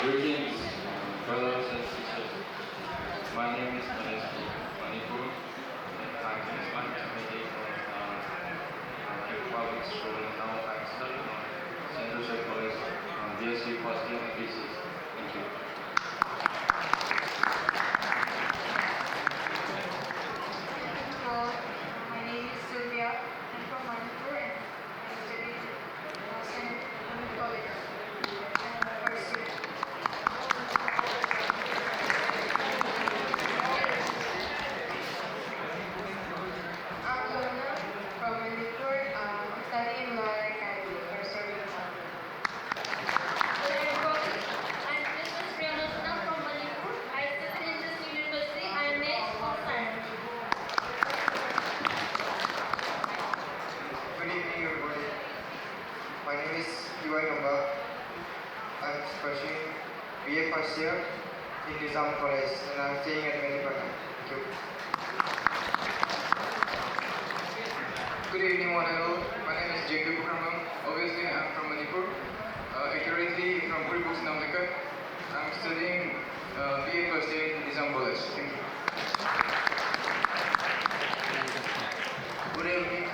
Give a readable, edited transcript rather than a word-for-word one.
Greetings, brothers and sisters. My name is Manesh from Manipur. I'm transplant committee from public school and now I'm studying on St. Joseph College BSc first year thesis. Thank you. Hello, my name is Sylvia. I'm from Manipur and I study in St. College. I'm first year. I'm Luna from Manipur. I'm studying law academy first year. I'm Princess Priyanatna from Manipur. I study in this university. I am a school science. Good evening, everybody. My name is Iwai Namba. I'm pursuing BA first year in Nizam College and I'm staying at Medipata. Thank you. Good evening, one and all. My name is Jacob Kramam. Obviously, I'm from Manipur. Currently from Kuribuk Namdeka. I'm studying BA first year in Nizam College. Thank you. Good evening,